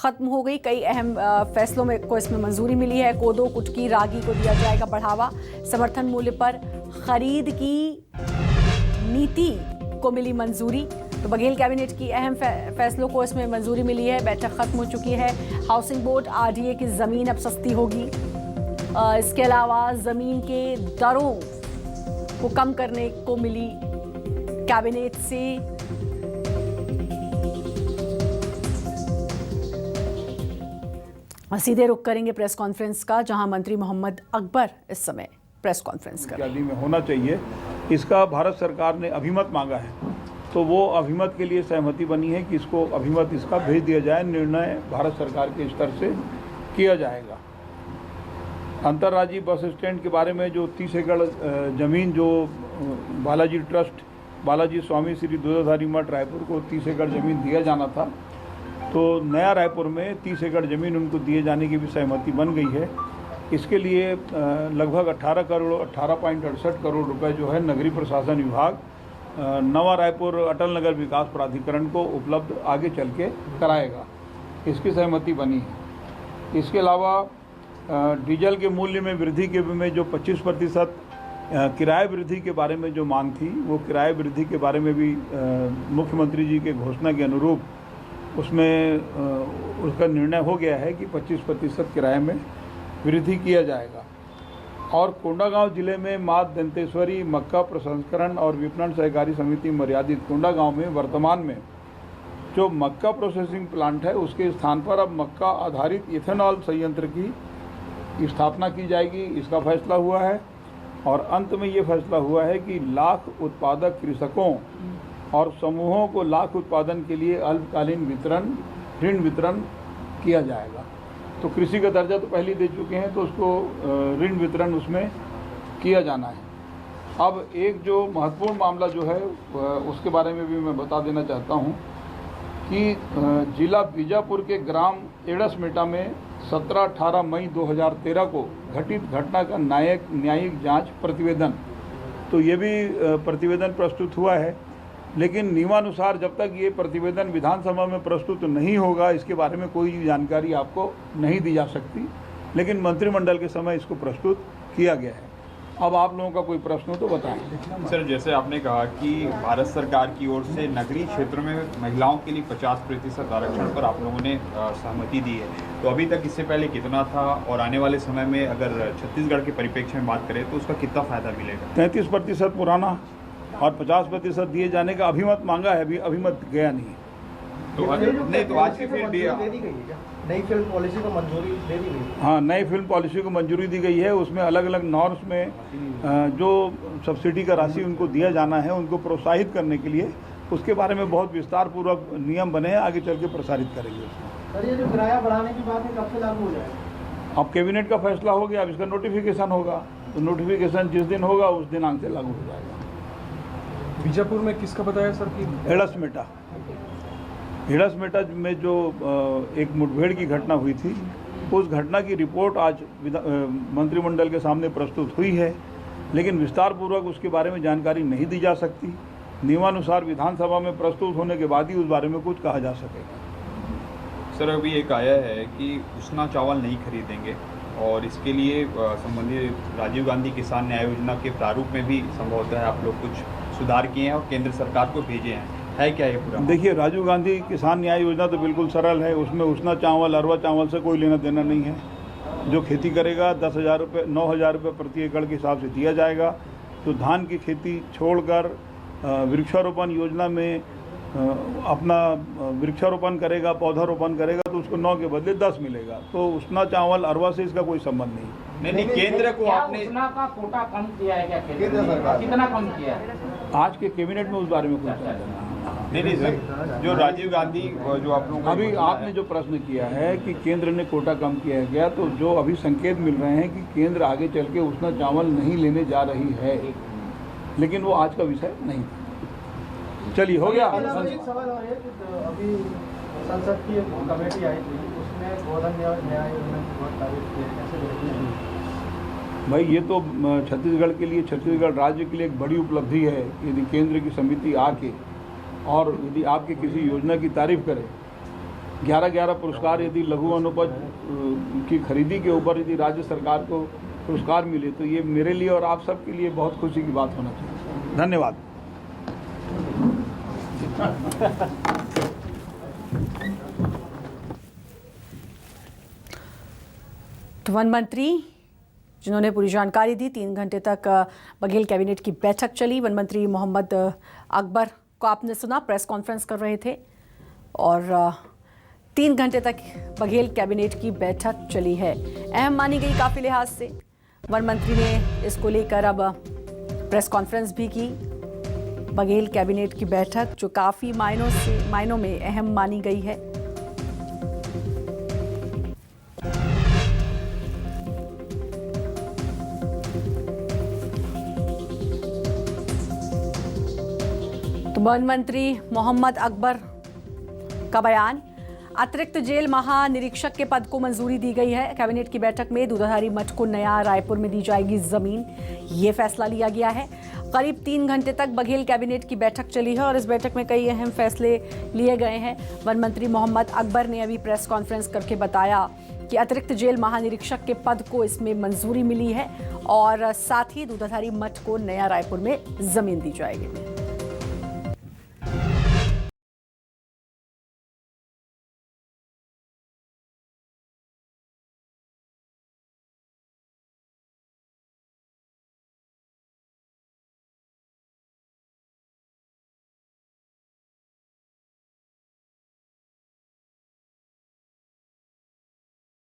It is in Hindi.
खत्म हो गई। कई अहम फैसलों में को इसमें मंजूरी मिली है। कोदो, कुटकी, रागी को दिया जाएगा बढ़ावा। समर्थन मूल्य पर खरीद की नीति को मिली मंजूरी। तो बघेल कैबिनेट की अहम फैसलों को इसमें मंजूरी मिली है। बैठक खत्म हो चुकी है। हाउसिंग बोर्ड आरडीए की जमीन अब सस्ती होगी। इसके अलावा जमीन के दरों को कम करने को मिली कैबिनेट से। सीधे रुख करेंगे प्रेस कॉन्फ्रेंस का, जहां मंत्री मोहम्मद अकबर इस समय प्रेस कॉन्फ्रेंस कर रहे हैं। में होना चाहिए, इसका भारत सरकार ने अभिमत मांगा है, तो वो अभिमत के लिए सहमति बनी है कि इसको अभिमत इसका भेज दिया जाए। निर्णय भारत सरकार के स्तर से किया जाएगा। अंतर्राज्यीय बस स्टैंड के बारे में जो 30 एकड़ जमीन जो बालाजी ट्रस्ट, बालाजी स्वामी श्री दूधाधारी मठ रायपुर को 30 एकड़ जमीन दिया जाना था, तो नया रायपुर में 30 एकड़ ज़मीन उनको दिए जाने की भी सहमति बन गई है। इसके लिए लगभग 18.68 करोड़ रुपए जो है नगरीय प्रशासन विभाग नवा रायपुर अटल नगर विकास प्राधिकरण को उपलब्ध आगे चल के कराएगा। इसकी सहमति बनी है। इसके अलावा डीजल के मूल्य में वृद्धि के में जो 25% किराए वृद्धि के बारे में जो मांग थी, वो किराए वृद्धि के बारे में भी मुख्यमंत्री जी के घोषणा के अनुरूप उसमें उसका निर्णय हो गया है कि 25% किराए में वृद्धि किया जाएगा। और कोंडागांव जिले में मां दंतेश्वरी मक्का प्रसंस्करण और विपणन सहकारी समिति मर्यादित कोंडागांव में वर्तमान में जो मक्का प्रोसेसिंग प्लांट है, उसके स्थान पर अब मक्का आधारित इथेनॉल संयंत्र की स्थापना की जाएगी। इसका फैसला हुआ है। और अंत में ये फैसला हुआ है कि लाख उत्पादक कृषकों और समूहों को लाख उत्पादन के लिए अल्पकालीन ऋण वितरण किया जाएगा। तो कृषि का दर्जा तो पहले दे चुके हैं, तो उसको ऋण वितरण उसमें किया जाना है। अब एक जो महत्वपूर्ण मामला जो है उसके बारे में भी मैं बता देना चाहता हूं कि जिला बीजापुर के ग्राम एड़समेटा में 17-18 मई 2013 को घटित घटना का न्यायिक जांच प्रतिवेदन, तो ये भी प्रतिवेदन प्रस्तुत हुआ है। लेकिन नियमानुसार जब तक ये प्रतिवेदन विधानसभा में प्रस्तुत नहीं होगा, इसके बारे में कोई जानकारी आपको नहीं दी जा सकती। लेकिन मंत्रिमंडल के समय इसको प्रस्तुत किया गया है। अब आप लोगों का कोई प्रश्न हो तो बताएं। सर, जैसे आपने कहा कि भारत सरकार की ओर से नगरीय क्षेत्र में महिलाओं के लिए 50% आरक्षण पर आप लोगों ने सहमति दी है, तो अभी तक इससे पहले कितना था और आने वाले समय में अगर छत्तीसगढ़ के परिप्रेक्ष्य में बात करें तो उसका कितना फायदा मिलेगा? 33% पुराना और 50% दिए जाने का अभिमत मांगा है, अभी अभिमत गया नहीं। तो नहीं तो आज की फिर नई फिल्म पॉलिसी को मंजूरी दे दी गई। हाँ, नई फिल्म पॉलिसी को मंजूरी दी गई है। उसमें अलग अलग नॉर्म्स में जो सब्सिडी का राशि उनको दिया जाना है, उनको प्रोत्साहित करने के लिए उसके बारे में बहुत विस्तार पूर्वक नियम बने हैं। आगे चल के प्रसारित करेंगे उसको। सर, ये जो किराया बढ़ाने की बात है कब से लागू हो जाएगा? अब कैबिनेट का फैसला हो गया, अब इसका नोटिफिकेशन होगा, तो नोटिफिकेशन जिस दिन होगा उस दिनांक से लागू हो जाएगा। बीजापुर में किसका बताया सर कि एड़समेटा में जो एक मुठभेड़ की घटना हुई थी, उस घटना की रिपोर्ट आज मंत्रिमंडल के सामने प्रस्तुत हुई है। लेकिन विस्तार पूर्वक उसके बारे में जानकारी नहीं दी जा सकती। नियमानुसार विधानसभा में प्रस्तुत होने के बाद ही उस बारे में कुछ कहा जा सकेगा। सर, अभी एक आया है कि उसना चावल नहीं खरीदेंगे और इसके लिए संबंधित राजीव गांधी किसान न्याय योजना के प्रारूप में भी संभवतः आप लोग कुछ सुधार किए हैं और केंद्र सरकार को भेजे हैं, है क्या ये पूरा? देखिए, राजीव गांधी किसान न्याय योजना तो बिल्कुल सरल है। उसमें उसना चावल, अरवा चावल से कोई लेना देना नहीं है। जो खेती करेगा 10,000 रुपये 9,000 रुपये प्रति एकड़ के हिसाब से दिया जाएगा। तो धान की खेती छोड़कर वृक्षारोपण योजना में अपना वृक्षारोपण करेगा, पौधारोपण करेगा, तो उसको 9 के बदले 10 मिलेगा। तो उसना चावल, अरवा से इसका कोई संबंध नहीं। नहीं, केंद्र को आपने उसना का कोटा कम किया है क्या? केंद्र सरकार कितना कम किया है? आज के कैबिनेट में उस बारे में कुछ नहीं सर, जो राजीव गांधी जो आप लोग अभी आपने जो प्रश्न किया है कि केंद्र ने कोटा कम किया गया, तो जो अभी संकेत मिल रहे हैं कि केंद्र आगे चल के उसना चावल नहीं लेने जा रही है, लेकिन वो आज का विषय नहीं था। चलिए, हो गया। एक सवाल और है कि अभी संसद की एक कमेटी आई थी, उसमें गोधन न्याय योजना की बहुत तारीफ की है, कैसे देखते हैं? भाई, ये तो छत्तीसगढ़ के लिए, छत्तीसगढ़ राज्य के लिए एक बड़ी उपलब्धि है। यदि केंद्र की समिति आके और यदि आपकी किसी योजना की तारीफ करे 11 पुरस्कार यदि लघु वनोपज की खरीदी के ऊपर यदि राज्य सरकार को पुरस्कार मिले तो ये मेरे लिए और आप सबके लिए बहुत खुशी की बात होना चाहिए। धन्यवाद। तो वन मंत्री जिन्होंने पूरी जानकारी दी, 3 घंटे तक बघेल कैबिनेट की बैठक चली। वन मंत्री मोहम्मद अकबर को आपने सुना, प्रेस कॉन्फ्रेंस कर रहे थे और 3 घंटे तक बघेल कैबिनेट की बैठक चली है। अहम मानी गई काफ़ी लिहाज से। वन मंत्री ने इसको लेकर अब प्रेस कॉन्फ्रेंस भी की। बघेल कैबिनेट की बैठक जो काफ़ी मायनों में अहम मानी गई है। तो वन मंत्री मोहम्मद अकबर का बयान, अतिरिक्त जेल महानिरीक्षक के पद को मंजूरी दी गई है। कैबिनेट की बैठक में दूधाधारी मठ को नया रायपुर में दी जाएगी जमीन, ये फैसला लिया गया है। करीब 3 घंटे तक बघेल कैबिनेट की बैठक चली है और इस बैठक में कई अहम फैसले लिए गए हैं। वन मंत्री मोहम्मद अकबर ने अभी प्रेस कॉन्फ्रेंस करके बताया कि अतिरिक्त जेल महानिरीक्षक के पद को इसमें मंजूरी मिली है और साथ ही दूधाधारी मठ को नया रायपुर में जमीन दी जाएगी।